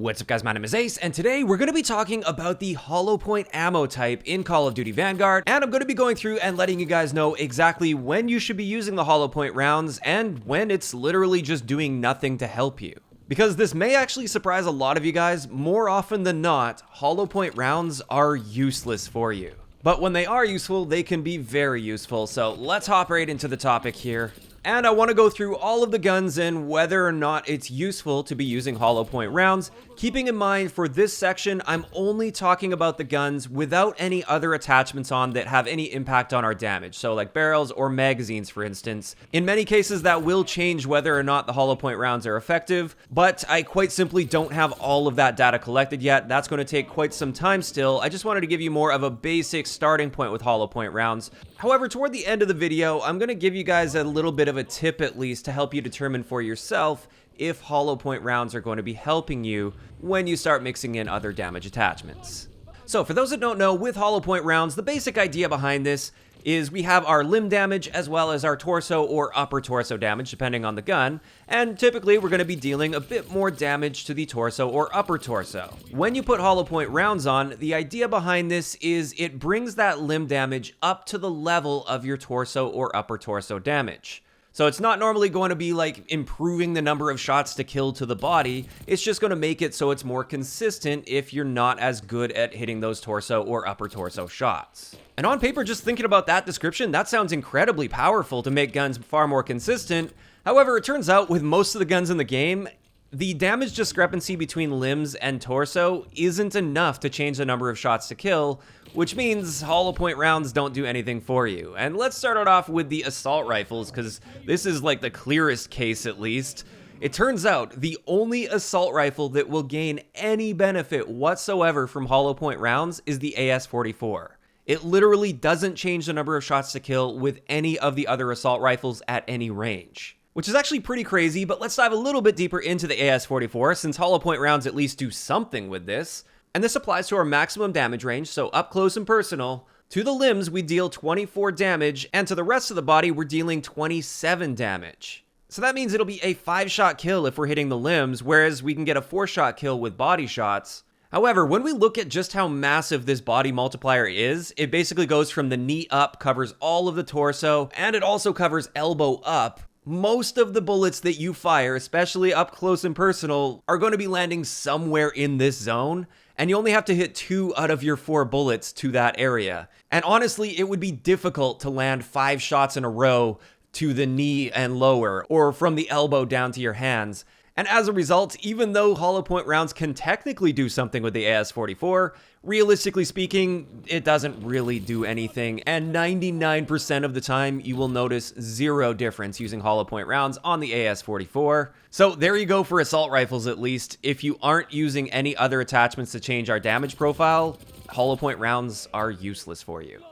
What's up guys, my name is Ace, and today we're going to be talking about the hollow point ammo type in Call of Duty Vanguard, and I'm going to be going through and letting you guys know exactly when you should be using the hollow point rounds and when it's literally just doing nothing to help you. Because this may actually surprise a lot of you guys, more often than not, hollow point rounds are useless for you. But when they are useful, they can be very useful, so let's hop right into the topic here. And I want to go through all of the guns and whether or not it's useful to be using hollow point rounds, keeping in mind for this section, I'm only talking about the guns without any other attachments on that have any impact on our damage. So like barrels or magazines, for instance. In many cases, that will change whether or not the hollow point rounds are effective, but I quite simply don't have all of that data collected yet. That's going to take quite some time still. I just wanted to give you more of a basic starting point with hollow point rounds. However, toward the end of the video, I'm going to give you guys a little bit of a tip at least to help you determine for yourself if hollow point rounds are going to be helping you when you start mixing in other damage attachments. So for those that don't know, with hollow point rounds, the basic idea behind this is we have our limb damage as well as our torso or upper torso damage depending on the gun, and typically we're going to be dealing a bit more damage to the torso or upper torso. When you put hollow point rounds on, the idea behind this is it brings that limb damage up to the level of your torso or upper torso damage. So it's not normally going to be like improving the number of shots to kill to the body, it's just going to make it so it's more consistent if you're not as good at hitting those torso or upper torso shots. And on paper, just thinking about that description, that sounds incredibly powerful to make guns far more consistent. However, it turns out with most of the guns in the game, the damage discrepancy between limbs and torso isn't enough to change the number of shots to kill, which means hollow point rounds don't do anything for you. And let's start it off with the assault rifles, because this is like the clearest case at least. It turns out the only assault rifle that will gain any benefit whatsoever from hollow point rounds is the AS-44. It literally doesn't change the number of shots to kill with any of the other assault rifles at any range. Which is actually pretty crazy, but let's dive a little bit deeper into the AS-44 since hollow point rounds at least do something with this. And this applies to our maximum damage range, so up close and personal. To the limbs, we deal 24 damage, and to the rest of the body, we're dealing 27 damage. So that means it'll be a 5-shot kill if we're hitting the limbs, whereas we can get a 4-shot kill with body shots. However, when we look at just how massive this body multiplier is, it basically goes from the knee up, covers all of the torso, and it also covers elbow up. Most of the bullets that you fire, especially up close and personal, are going to be landing somewhere in this zone, and you only have to hit 2 out of your 4 bullets to that area. And honestly, it would be difficult to land 5 shots in a row to the knee and lower, or from the elbow down to your hands. And as a result, even though hollow point rounds can technically do something with the AS-44, realistically speaking, it doesn't really do anything, and 99% of the time, you will notice zero difference using hollow point rounds on the AS-44. So there you go for assault rifles at least. If you aren't using any other attachments to change our damage profile, hollow point rounds are useless for you.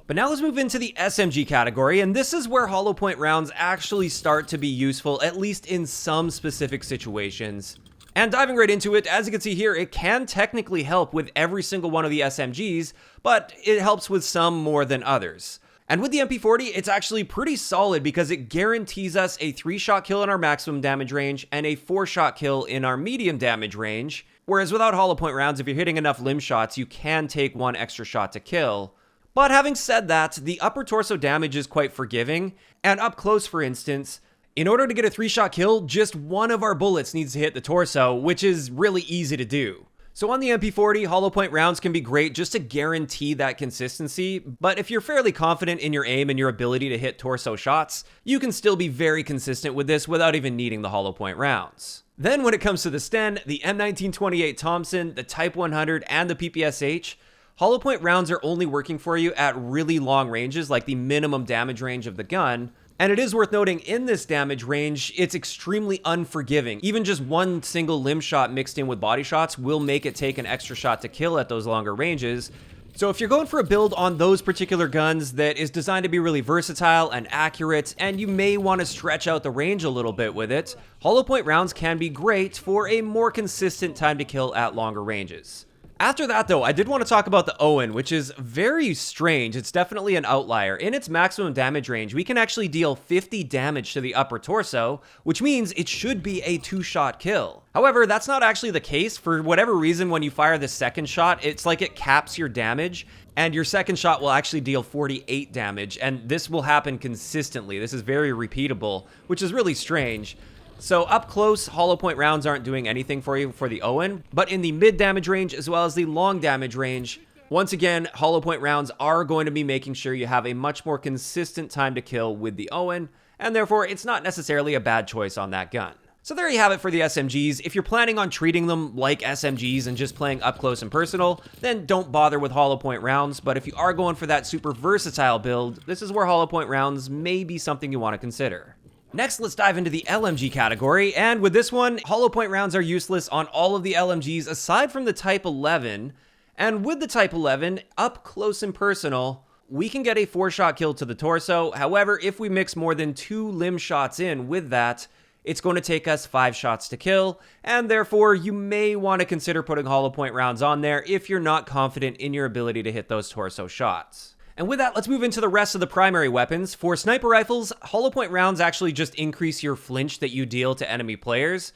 But now let's move into the SMG category, and this is where hollow point rounds actually start to be useful, at least in some specific situations. And diving right into it, as you can see here, it can technically help with every single one of the SMGs, but it helps with some more than others. And with the MP40, it's actually pretty solid because it guarantees us a 3-shot kill in our maximum damage range and a 4-shot kill in our medium damage range, whereas without hollow point rounds, if you're hitting enough limb shots, you can take 1 extra shot to kill. But having said that, the upper torso damage is quite forgiving, and up close for instance, in order to get a 3-shot kill, just 1 of our bullets needs to hit the torso, which is really easy to do. So on the MP40, hollow point rounds can be great just to guarantee that consistency, but if you're fairly confident in your aim and your ability to hit torso shots, you can still be very consistent with this without even needing the hollow point rounds. Then when it comes to the Sten, the M1928 Thompson, the Type 100, and the PPSH, hollow point rounds are only working for you at really long ranges, like the minimum damage range of the gun. And it is worth noting, in this damage range, it's extremely unforgiving. Even just 1 single limb shot mixed in with body shots will make it take an extra shot to kill at those longer ranges. So if you're going for a build on those particular guns that is designed to be really versatile and accurate, and you may want to stretch out the range a little bit with it, hollow point rounds can be great for a more consistent time to kill at longer ranges. After that though, I did want to talk about the Owen, which is very strange. It's definitely an outlier. In its maximum damage range, we can actually deal 50 damage to the upper torso, which means it should be a 2-shot kill. However, that's not actually the case. For whatever reason, when you fire the second shot, it's like it caps your damage, and your second shot will actually deal 48 damage, and this will happen consistently. This is very repeatable, which is really strange. So up close, hollow point rounds aren't doing anything for you for the Owen, but in the mid damage range as well as the long damage range, once again, hollow point rounds are going to be making sure you have a much more consistent time to kill with the Owen, and therefore it's not necessarily a bad choice on that gun. So there you have it for the SMGs. If you're planning on treating them like SMGs and just playing up close and personal, then don't bother with hollow point rounds, but if you are going for that super versatile build, this is where hollow point rounds may be something you want to consider. Next, let's dive into the LMG category, and with this one, hollow point rounds are useless on all of the LMGs aside from the Type 11, and with the Type 11, up close and personal, we can get a 4-shot kill to the torso. However, if we mix more than 2 limb shots in with that, it's going to take us 5 shots to kill, and therefore you may want to consider putting hollow point rounds on there if you're not confident in your ability to hit those torso shots. And with that, let's move into the rest of the primary weapons. For sniper rifles, hollow point rounds actually just increase your flinch that you deal to enemy players.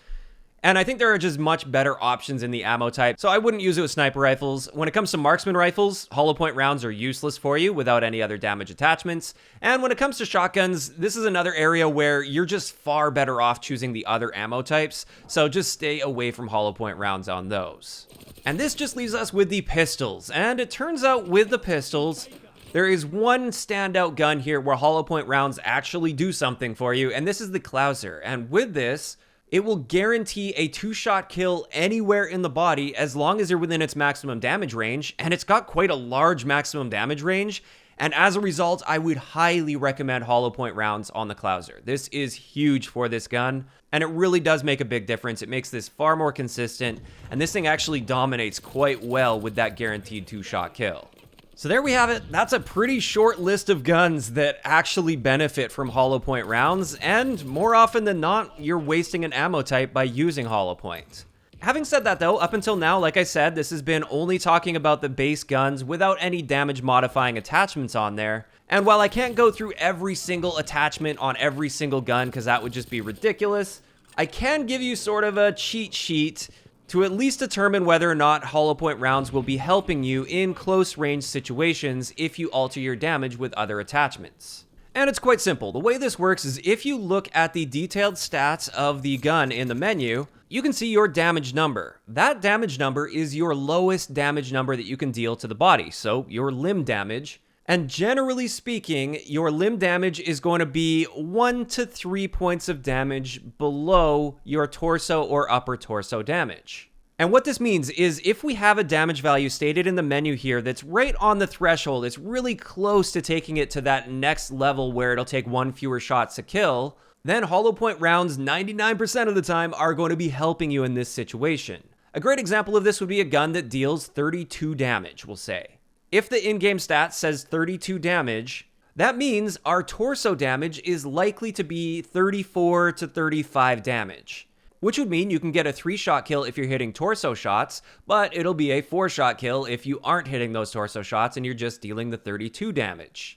And I think there are just much better options in the ammo type, so I wouldn't use it with sniper rifles. When it comes to marksman rifles, hollow point rounds are useless for you without any other damage attachments. And when it comes to shotguns, this is another area where you're just far better off choosing the other ammo types, so just stay away from hollow point rounds on those. And this just leaves us with the pistols, and it turns out with the pistols, there is one standout gun here where hollow point rounds actually do something for you, and this is the Clouser. And with this, it will guarantee a 2-shot kill anywhere in the body as long as you're within its maximum damage range, and it's got quite a large maximum damage range, and as a result, I would highly recommend hollow point rounds on the Clouser. This is huge for this gun, and it really does make a big difference. It makes this far more consistent, and this thing actually dominates quite well with that guaranteed 2-shot kill. So there we have it. That's a pretty short list of guns that actually benefit from hollow point rounds, and more often than not, you're wasting an ammo type by using hollow point. Having said that though, up until now, like I said, this has been only talking about the base guns without any damage modifying attachments on there. And while I can't go through every single attachment on every single gun because that would just be ridiculous, I can give you sort of a cheat sheet to at least determine whether or not hollow point rounds will be helping you in close range situations if you alter your damage with other attachments. And it's quite simple. The way this works is if you look at the detailed stats of the gun in the menu, you can see your damage number. That damage number is your lowest damage number that you can deal to the body, so your limb damage. And generally speaking, your limb damage is going to be 1 to 3 points of damage below your torso or upper torso damage. And what this means is if we have a damage value stated in the menu here that's right on the threshold, it's really close to taking it to that next level where it'll take 1 fewer shots to kill, then hollow point rounds 99% of the time are going to be helping you in this situation. A great example of this would be a gun that deals 32 damage, we'll say. If the in-game stat says 32 damage, that means our torso damage is likely to be 34 to 35 damage, which would mean you can get a 3-shot kill if you're hitting torso shots, but it'll be a 4-shot kill if you aren't hitting those torso shots and you're just dealing the 32 damage.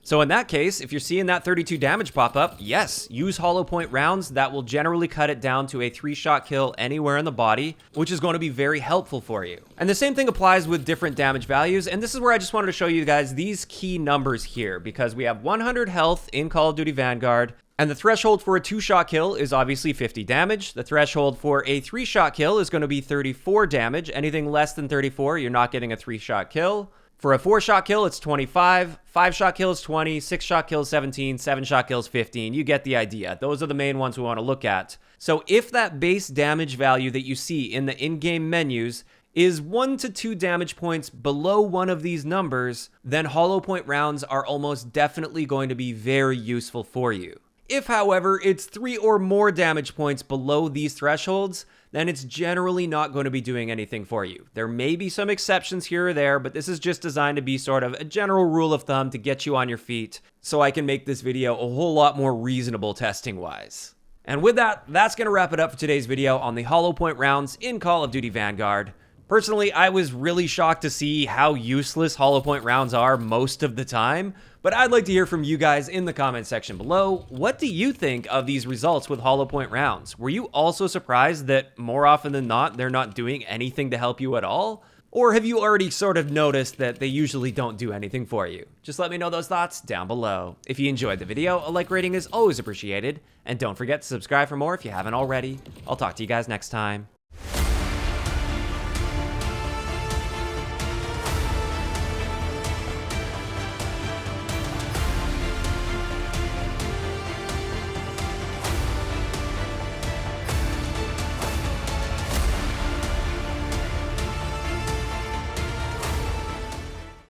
So in that case, if you're seeing that 32 damage pop up, yes, use hollow point rounds. That will generally cut it down to a 3-shot kill anywhere in the body, which is going to be very helpful for you. And the same thing applies with different damage values, and this is where I just wanted to show you guys these key numbers here, because we have 100 health in Call of Duty Vanguard, and the threshold for a 2-shot kill is obviously 50 damage. The threshold for a 3-shot kill is going to be 34 damage. Anything less than 34, you're not getting a 3-shot kill. For a 4-shot kill, it's 25, 5-shot kill is 20, 6-shot kill is 17, 7-shot kill is 15. You get the idea. Those are the main ones we want to look at. So if that base damage value that you see in the in-game menus is 1 to 2 damage points below one of these numbers, then hollow point rounds are almost definitely going to be very useful for you. If, however, it's 3 or more damage points below these thresholds, then it's generally not going to be doing anything for you. There may be some exceptions here or there, but this is just designed to be sort of a general rule of thumb to get you on your feet, so I can make this video a whole lot more reasonable testing-wise. And with that, that's going to wrap it up for today's video on the hollow point rounds in Call of Duty Vanguard. Personally, I was really shocked to see how useless hollow point rounds are most of the time, but I'd like to hear from you guys in the comment section below. What do you think of these results with hollow point rounds? Were you also surprised that more often than not, they're not doing anything to help you at all? Or have you already sort of noticed that they usually don't do anything for you? Just let me know those thoughts down below. If you enjoyed the video, a like rating is always appreciated, and don't forget to subscribe for more if you haven't already. I'll talk to you guys next time.